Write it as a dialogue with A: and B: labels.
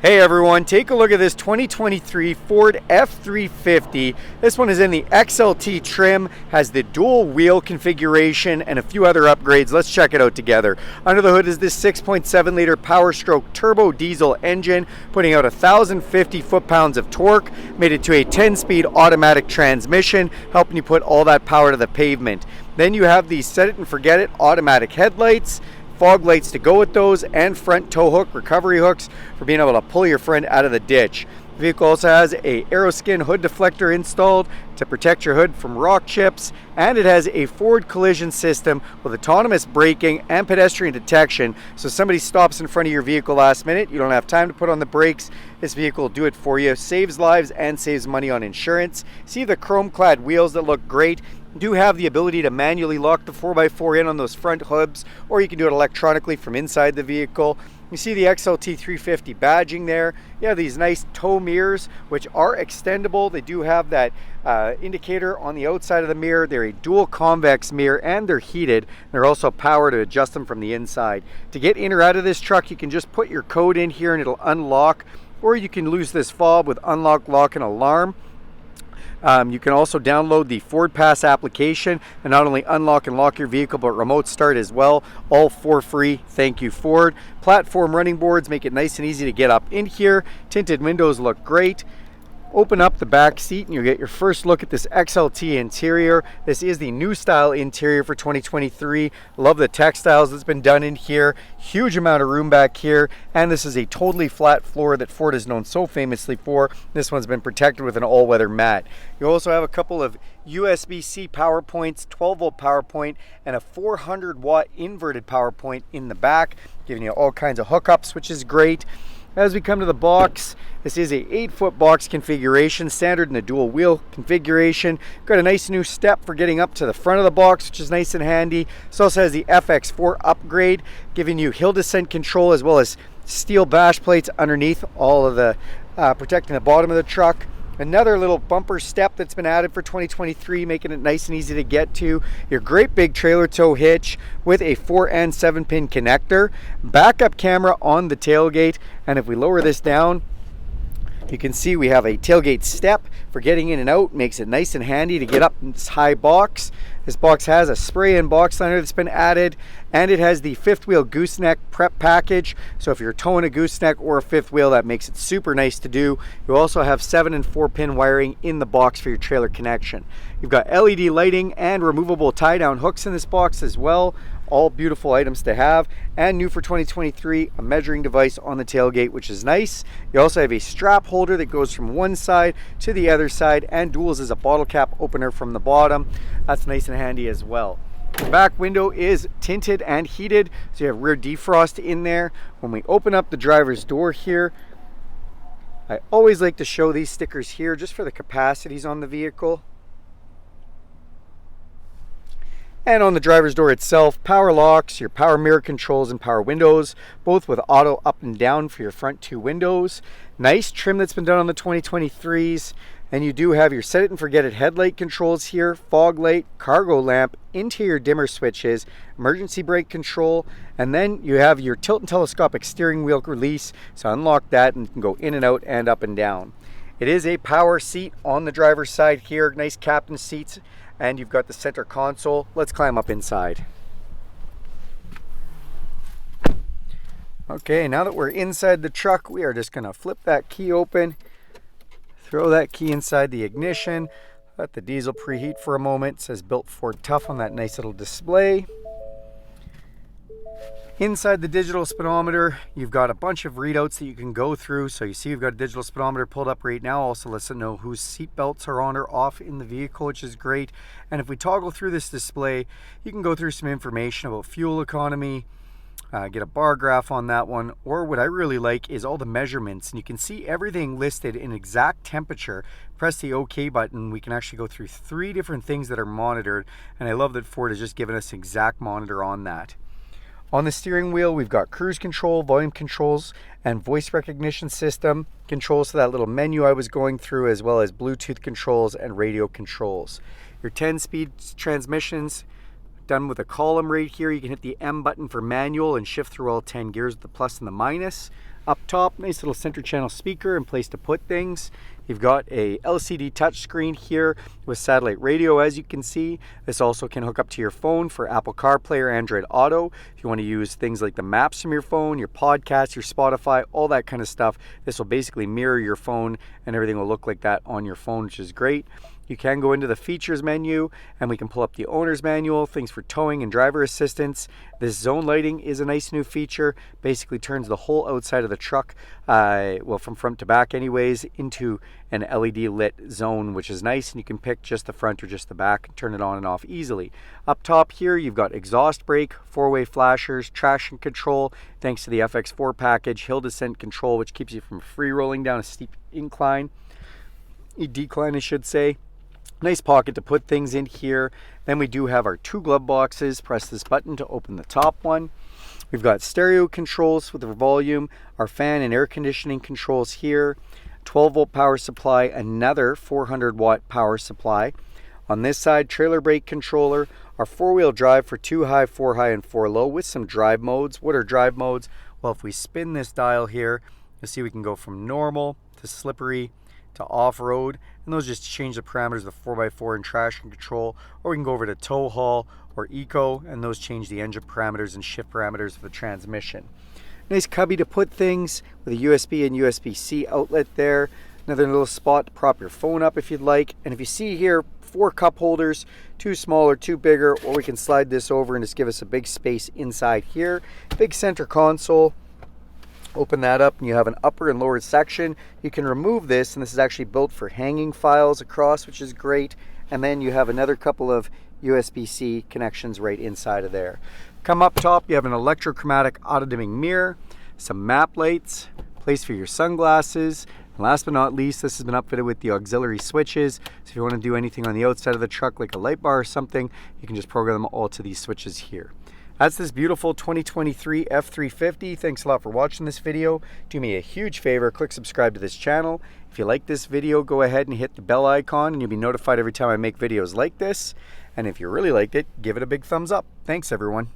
A: Hey everyone, take a look at this 2023 Ford F-350. This one is in the XLT trim, has the dual wheel configuration and a few other upgrades. Let's check it out together. Under the hood is this 6.7 liter Power Stroke turbo diesel engine, putting out 1,050 foot-pounds of torque, made it to a 10-speed automatic transmission, helping you put all that power to the pavement. Then you have the set it and forget it automatic headlights, fog lights to go with those, and front tow hook recovery hooks for being able to pull your friend out of the ditch. The vehicle also has a Aeroskin hood deflector installed to protect your hood from rock chips, and it has a forward collision system with autonomous braking and pedestrian detection. So if somebody stops in front of your vehicle last minute, you don't have time to put on the brakes, this vehicle will do it for you. Saves lives and saves money on insurance. See the chrome clad wheels that look great. You do have the ability to manually lock the 4x4 in on those front hubs, or you can do it electronically from inside the vehicle. You see the XLT 350 badging there. You have these nice tow mirrors, which are extendable. They do have that indicator on the outside of the mirror. They're a dual convex mirror and they're heated. They're also power to adjust them from the inside. To get in or out of this truck, you can just put your code in here and it'll unlock, or you can lose this fob with unlock, lock, and alarm. You can also download the Ford Pass application and not only unlock and lock your vehicle, but remote start as well, all for free. Thank you, Ford. Platform running boards make it nice and easy to get up in here. Tinted windows look great. Open up the back seat and you'll get your first look at this XLT interior. This is the new style interior for 2023. Love the textiles that's been done in here. Huge amount of room back here. And this is a totally flat floor that Ford is known so famously for. This one's been protected with an all-weather mat. You also have a couple of USB-C power points, 12-volt power point, and a 400-watt inverted power point in the back, giving you all kinds of hookups, which is great. As we come to the box, this is a 8-foot box configuration, standard in the dual wheel configuration. Got a nice new step for getting up to the front of the box, which is nice and handy. This also has the FX4 upgrade, giving you hill descent control as well as steel bash plates underneath all of the protecting the bottom of the truck. Another little bumper step that's been added for 2023, making it nice and easy to get to. Your great big trailer tow hitch with a 4 and 7 pin connector. Backup camera on the tailgate. And if we lower this down, you can see we have a tailgate step for getting in and out. Makes it nice and handy to get up in this high box. This box has a spray-in box liner that's been added, and it has the fifth wheel gooseneck prep package. So if you're towing a gooseneck or a fifth wheel, that makes it super nice to do. You also have 7 and 4 pin wiring in the box for your trailer connection. You've got LED lighting and removable tie-down hooks in this box as well. All beautiful items to have. And new for 2023, a measuring device on the tailgate, which is nice. You also have a strap holder that goes from one side to the other side and duals as a bottle cap opener from the bottom. That's nice and handy as well. The back window is tinted and heated, so you have rear defrost in there. When we open up the driver's door here, I always like to show these stickers here just for the capacities on the vehicle. And on the driver's door itself, power locks, your power mirror controls, and power windows, both with auto up and down for your front 2 windows. Nice trim that's been done on the 2023s. And you do have your set it and forget it headlight controls here, fog light, cargo lamp, interior dimmer switches, emergency brake control, and then you have your tilt and telescopic steering wheel release. So unlock that and you can go in and out and up and down. It is a power seat on the driver's side here, nice captain seats. And you've got the center console. Let's climb up inside. Okay, now that we're inside the truck, we are just gonna flip that key open, throw that key inside the ignition, let the diesel preheat for a moment. It says Built Ford Tough on that nice little display. Inside the digital speedometer, you've got a bunch of readouts that you can go through. So you see you've got a digital speedometer pulled up right now. Also lets it know whose seat belts are on or off in the vehicle, which is great. And if we toggle through this display, you can go through some information about fuel economy, get a bar graph on that one. Or what I really like is all the measurements. And you can see everything listed in exact temperature. Press the OK button. We can actually go through 3 different things that are monitored. And I love that Ford has just given us an exact monitor on that. On the steering wheel, we've got cruise control, volume controls, and voice recognition system controls to that little menu I was going through, as well as Bluetooth controls and radio controls. Your 10-speed transmissions done with a column right here. You can hit the M button for manual and shift through all 10 gears with the plus and the minus. Up top, nice little center channel speaker and place to put things. You've got a LCD touchscreen here with satellite radio, as you can see. This also can hook up to your phone for Apple CarPlay or Android Auto. If you want to use things like the maps from your phone, your podcast, your Spotify, all that kind of stuff, this will basically mirror your phone and everything will look like that on your phone, which is great. You can go into the features menu and we can pull up the owner's manual, things for towing and driver assistance. This zone lighting is a nice new feature. Basically turns the whole outside of the truck, well, from front to back anyways, into an LED lit zone, which is nice. And you can pick just the front or just the back and turn it on and off easily. Up top here, you've got exhaust brake, four-way flashers, traction control, thanks to the FX4 package, hill descent control, which keeps you from free rolling down a steep decline, I should say. Nice pocket to put things in here. Then we do have our 2 glove boxes. Press this button to open the top one. We've got stereo controls with the volume, our fan and air conditioning controls here, 12 volt power supply, another 400 watt power supply. On this side, trailer brake controller, our 4-wheel drive for 2 high, 4 high, and 4 low with some drive modes. What are drive modes? Well, if we spin this dial here, you'll see we can go from normal to slippery to off-road, and those just change the parameters of 4x4 and traction control, or we can go over to tow haul or eco, and those change the engine parameters and shift parameters of the transmission. Nice cubby to put things with a USB and USB-C outlet there. Another little spot to prop your phone up if you'd like. And if you see here, 4 cup holders, 2 smaller, 2 bigger, or we can slide this over and just give us a big space inside here. Big center console. Open that up and you have an upper and lower section. You can remove this, and this is actually built for hanging files across, which is great. And then you have another couple of USB-C connections right inside of there. Come up top, you have an electrochromatic auto-dimming mirror, some map lights, place for your sunglasses. And last but not least, this has been outfitted with the auxiliary switches. So if you want to do anything on the outside of the truck, like a light bar or something, you can just program them all to these switches here. That's this beautiful 2023 F-350. Thanks a lot for watching this video. Do me a huge favor, click subscribe to this channel. If you like this video, go ahead and hit the bell icon and you'll be notified every time I make videos like this. And if you really liked it, give it a big thumbs up. Thanks everyone.